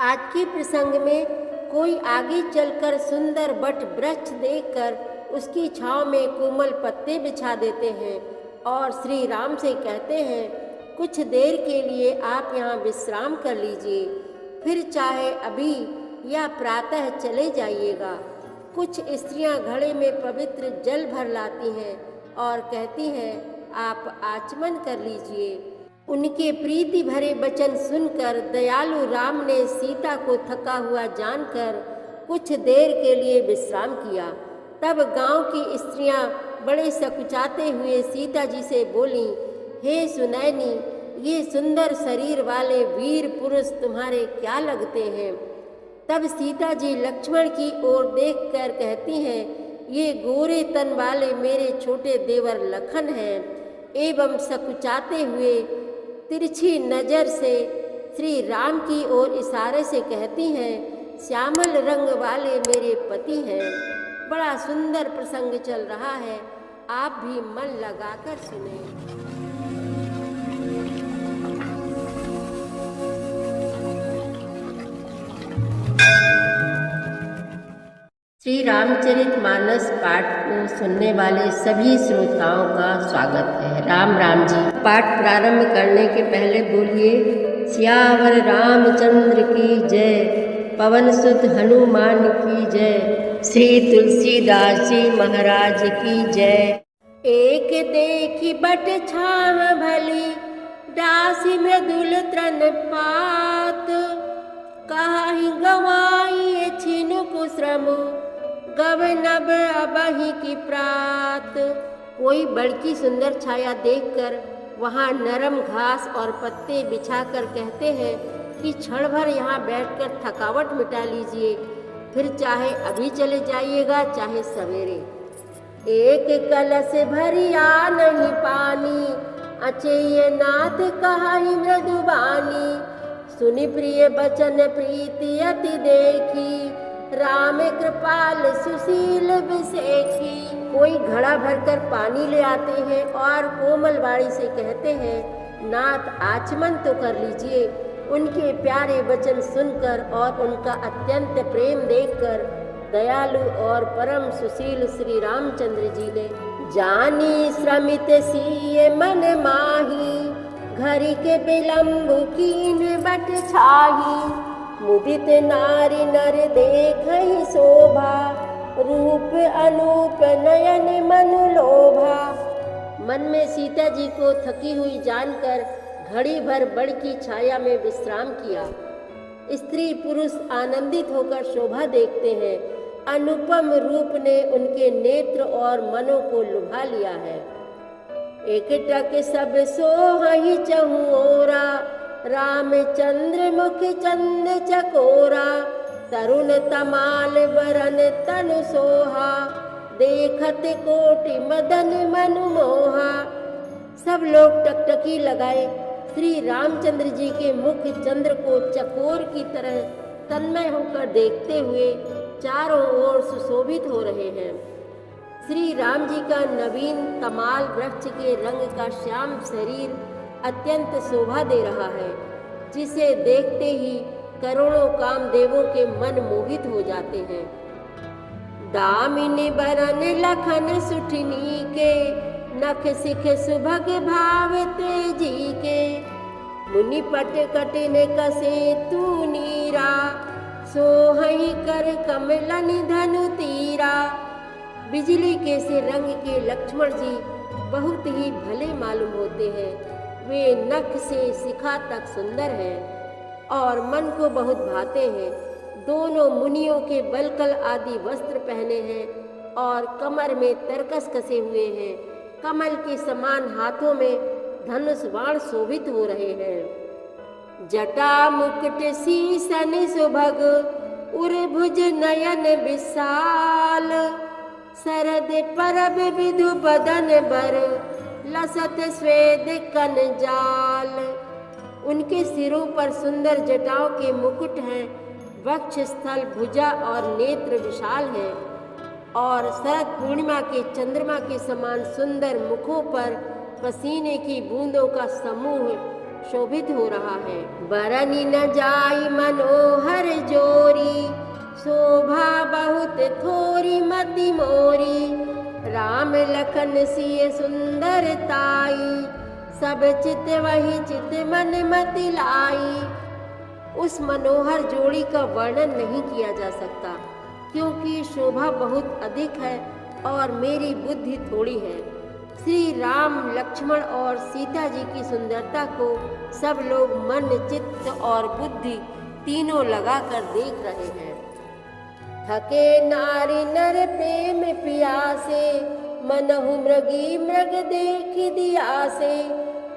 आज के प्रसंग में कोई आगे चलकर सुंदर वट वृक्ष देखकर उसकी छांव में कोमल पत्ते बिछा देते हैं और श्री राम से कहते हैं, कुछ देर के लिए आप यहाँ विश्राम कर लीजिए, फिर चाहे अभी या प्रातः चले जाइएगा। कुछ स्त्रियां घड़े में पवित्र जल भर लाती हैं और कहती हैं, आप आचमन कर लीजिए। उनके प्रीति भरे वचन सुनकर दयालु राम ने सीता को थका हुआ जानकर कुछ देर के लिए विश्राम किया। तब गांव की स्त्रियां बड़े सकुचाते हुए सीता जी से बोलीं, हे सुनैनी, ये सुंदर शरीर वाले वीर पुरुष तुम्हारे क्या लगते हैं? तब सीता जी लक्ष्मण की ओर देखकर कहती हैं, ये गोरे तन वाले मेरे छोटे देवर लखन हैं। एवं सकुचाते हुए तिरछी नजर से श्री राम की ओर इशारे से कहती हैं, श्यामल रंग वाले मेरे पति हैं। बड़ा सुंदर प्रसंग चल रहा है, आप भी मन लगाकर सुनें। श्री रामचरितमानस पाठ को सुनने वाले सभी श्रोताओं का स्वागत है। राम राम जी। पाठ प्रारंभ करने के पहले बोलिए, सियावर रामचंद्र की जय, पवन सुत हनुमान की जय, श्री तुलसीदास जी महाराज की जय। एक देखी बट छाव भली, दासी मृदुल तृण पात, कहाहि गवाई छिनु कुश्रम, गव नभ अबहि की प्रात। कोई बड़की सुंदर छाया देखकर वहाँ नरम घास और पत्ते बिछाकर कहते हैं कि क्षण भर यहाँ बैठकर थकावट मिटा लीजिए, फिर चाहे अभी चले जाइएगा चाहे सवेरे। एक कलश भरिया नहीं पानी, अचेय नाथ कहाहि मृदुबानी, सुनि प्रिय बचन प्रीति अति देखी, राम कृपाल सुशील विसेखी। कोई घड़ा भरकर पानी ले आते हैं और कोमल वाणी से कहते हैं, नाथ आचमन तो कर लीजिए। उनके प्यारे वचन सुनकर और उनका अत्यंत प्रेम देखकर दयालु और परम सुशील श्री रामचंद्र जी ने जानी श्रमित सीय मन माही, घरी के विलंब कीन बट छाही, मुदित नारी नर देखहि शोभा, रूप अनूप नयन मनु लोभा। मन में सीता जी को थकी हुई जानकर घड़ी भर बड़ की छाया में विश्राम किया। स्त्री पुरुष आनंदित होकर शोभा देखते हैं। अनुपम रूप ने उनके नेत्र और मनों को लुभा लिया है। एकटक सब सोहहि चहुँ ओरा, रामचंद्र मुख चंद चकोरा, तरुण तमाल बरन तनु सोहा, देखत कोटि मदन मनु मोहा। सब लोग टकटकी लगाए श्री रामचंद्र जी के मुख चंद्र को चकोर की तरह तन्मय होकर देखते हुए चारों ओर सुशोभित हो रहे हैं। श्री राम जी का नवीन तमाल वृक्ष के रंग का श्याम शरीर अत्यंत शोभा दे रहा है, जिसे देखते ही करोड़ों कामदेवों के मन मोहित हो जाते हैं। दामिनी बरन लखन सुठनी के, नख सिख सुभग भाव तेजी के, मुनि पट कटिन कसे तू नीरा, सोहहि कर कमलन धनु तीरा। बिजली के से रंग के लक्ष्मण जी बहुत ही भले मालूम होते हैं। वे नख से शिखा तक सुंदर हैं और मन को बहुत भाते हैं। दोनों मुनियों के बलकल आदि वस्त्र पहने हैं और कमर में तरकस कसे हुए हैं। कमल के समान हाथों में धनुष बाण शोभित हो रहे हैं। जटा मुकुट शीसन सुभग, उर्भुज नयन विशाल, शरद परब विधु बदन बर, लसत स्वेद कन जाल। उनके सिरों पर सुंदर जटाओं के मुकुट हैं, वक्ष स्थल भुजा और नेत्र विशाल हैं और शरद पूर्णिमा के चंद्रमा के समान सुंदर मुखों पर पसीने की बूंदों का समूह शोभित हो रहा है। बरनी न जाई मनोहर थोरी मति मोरी। राम लखन सिय सुंदर ताई, सब चित वही चित मन मति लाई। उस मनोहर जोड़ी का वर्णन नहीं किया जा सकता, क्योंकि शोभा बहुत अधिक है और मेरी बुद्धि थोड़ी है। श्री राम, लक्ष्मण और सीता जी की सुंदरता को सब लोग मन, चित्त और बुद्धि तीनों लगाकर देख रहे हैं। थके नारी नर प्रेम पियासे, मनहु मृगी मृग देख दिया से।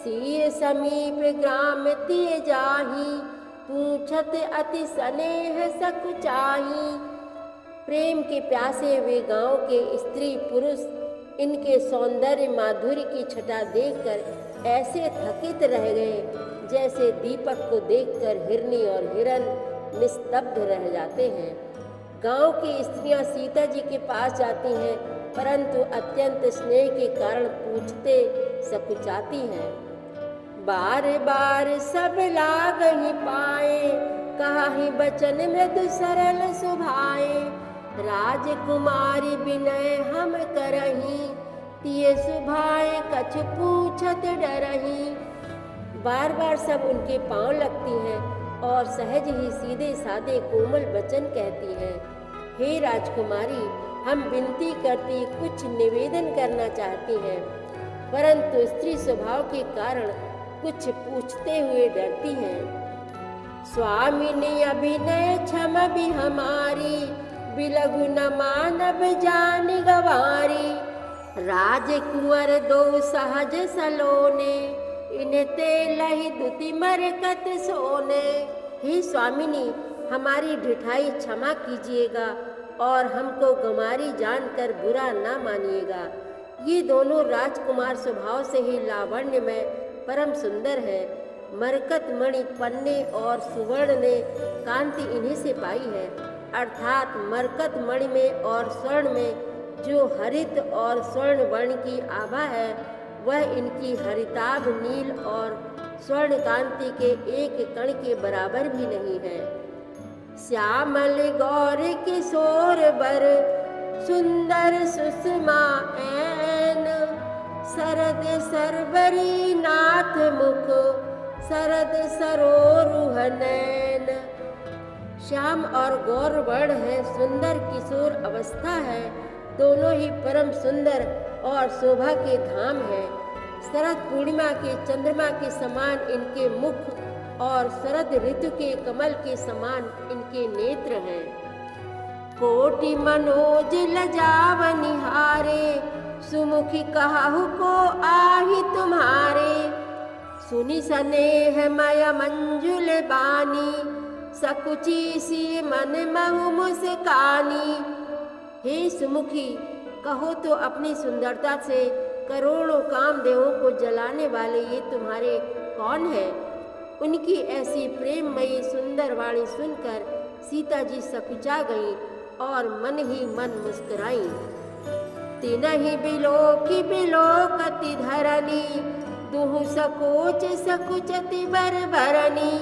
सिय समीप ग्राम तिय जाही, पूछत अति स्नेह सकुचाही। प्रेम के प्यासे वे गांव के स्त्री पुरुष इनके सौंदर्य माधुर्य की छटा देखकर ऐसे थकित रह गए जैसे दीपक को देखकर हिरनी और हिरन निस्तब्ध रह जाते हैं। गांव की स्त्रियां सीता जी के पास जाती हैं, परंतु अत्यंत स्नेह के कारण पूछते सकुचाती हैं। बार बार सब लाग ही पाए, कहाहि बचन मृदु सरल सुभाए। राजकुमारी विनय हम करही, तिय सुभाए कछु पूछत डरही। बार बार सब उनके पांव लगती हैं और सहज ही सीधे साधे कोमल वचन कहती हैं। हे राजकुमारी, हम विनती करती कुछ निवेदन करना चाहती हैं, परंतु स्त्री स्वभाव के कारण कुछ पूछते हुए डरती हैं। स्वामिनी अभिनय क्षम भी हमारी, बिलगु न मानव जान गवारी। राजकुंवर दो सहज सलोने, इनते लही दुति मरकत सोने। हे स्वामिनी, हमारी ढिठाई क्षमा कीजिएगा और हमको गंवारी जानकर बुरा ना मानिएगा। ये दोनों राजकुमार स्वभाव से ही लावण्य में परम सुंदर है। मरकत मणि, पन्ने और सुवर्ण ने कांति इन्हीं से पाई है, अर्थात मरकत मणि में और स्वर्ण में जो हरित और स्वर्ण वर्ण की आभा है, वह इनकी हरिताभ नील और स्वर्ण कांति के एक कण के बराबर भी नहीं है। श्यामल गौर किशोर बर, सुंदर सुषमा ऐन। शरद सरवरी नाथ मुख, शरद सरोरुह नैन। श्याम और गौर वर्ण है, सुंदर किशोर अवस्था है, दोनों ही परम सुंदर और शोभा के धाम है। शरद पूर्णिमा के चंद्रमा के समान इनके मुख और शरद ऋतु के कमल के समान इनके नेत्र हैं। कोटि मनोज लजाव निहारे, सुमुखी कहाहु को आहि तुम्हारे। सुनि स्नेह मय मंजुल बानी, सकुची सी मन महु मुस्कानी। हे सुमुखी, कहो तो अपनी सुंदरता से करोड़ों कामदेवों को जलाने वाले ये तुम्हारे कौन है? उनकी ऐसी प्रेममयी सुंदर वाणी सुनकर सीता जी सकुचा गईं और मन ही मन मुस्कुराई। तिनहि बिलोकी बिलोकति धरनी, दुहु सकोच सकुचति बर भरनी।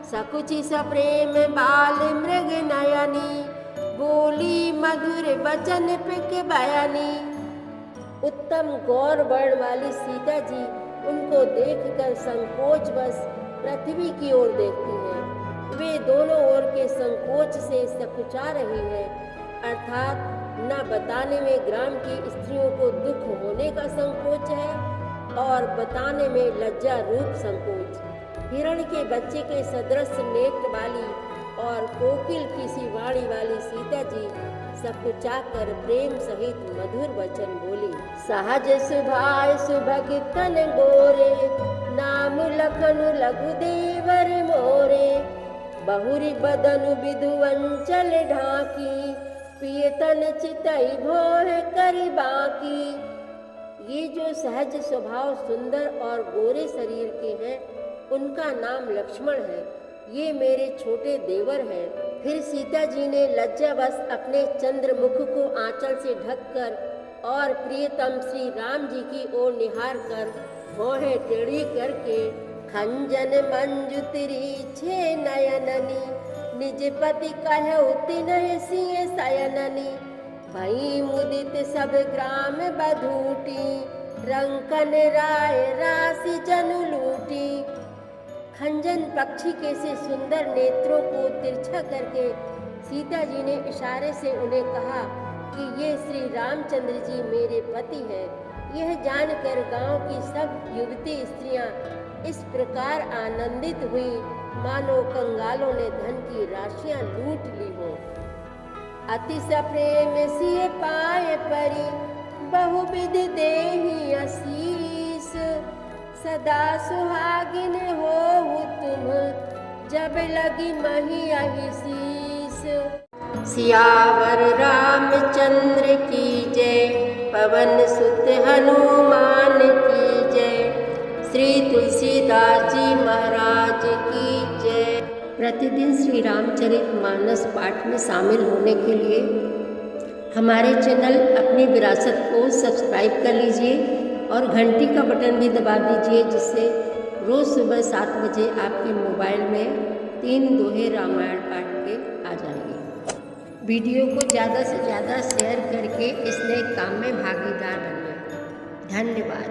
सकुचि सप्रेम बाल मृग नयनी, बोली मधुर वचन पिक बयानी। उत्तम गौर वर्ण वाली सीता जी उनको देखकर संकोचवश पृथ्वी की ओर देखती हैं। वे दोनों ओर के संकोच से सकुचा रही हैं, अर्थात न बताने में ग्राम की स्त्रियों को दुख होने का संकोच है और बताने में लज्जा रूप संकोच। हिरण के बच्चे के सदृश नेत्र वाली और कोकिल की सी वाणी वाली सीता जी सकुचाकर प्रेम सहित मधुर वचन बोली। सहज सुभाय सुभग तन गोरे, नाम लखनु लघु देवर मोरे। बहुरी बदनु विधु अंचल ढाकी, पियतन चितई भोर करी बाकी। ये जो सहज स्वभाव सुंदर और गोरे शरीर के हैं, उनका नाम लक्ष्मण है। ये मेरे छोटे देवर हैं। फिर सीता जी ने लज्जावश अपने चंद्रमुख को आंचल से ढककर और प्रियतम श्री राम जी की ओर निहार कर भौहें टेढ़ी करके खंजन मंजु तिरछे नयननी, निज पति कहु तिन्ह सिंह सयननी। भई मुदित सब ग्राम बधूटी, रंकन राय राशि जन लूटी। खंजन पक्षी के से सुंदर नेत्रों को तिरछा करके सीता जी ने इशारे से उन्हें कहा कि ये श्री रामचंद्र जी मेरे पति हैं। यह जानकर गांव की सब युवती स्त्रियां इस प्रकार आनंदित हुई मानो कंगालों ने धन की राशियां लूट ली हो। अति सप्रेम सिय पाए परी, बहुविध देहि आशीष। सदा सुहागिन होहु तुम, जब लगी मही अहिशीस। सियावर रामचंद्र की जय, पवन सुत हनुमान की जय। श्री तुलसीदास जी महाराज की जय। प्रतिदिन श्री रामचरितमानस पाठ में शामिल होने के लिए हमारे चैनल अपनी विरासत को सब्सक्राइब कर लीजिए और घंटी का बटन भी दबा दीजिए, जिससे रोज़ सुबह 7 बजे आपके मोबाइल में 3 दोहे रामायण पाठ के आ जाएंगे। वीडियो को ज़्यादा से ज़्यादा शेयर करके इस नए काम में भागीदार बनिए। धन्यवाद।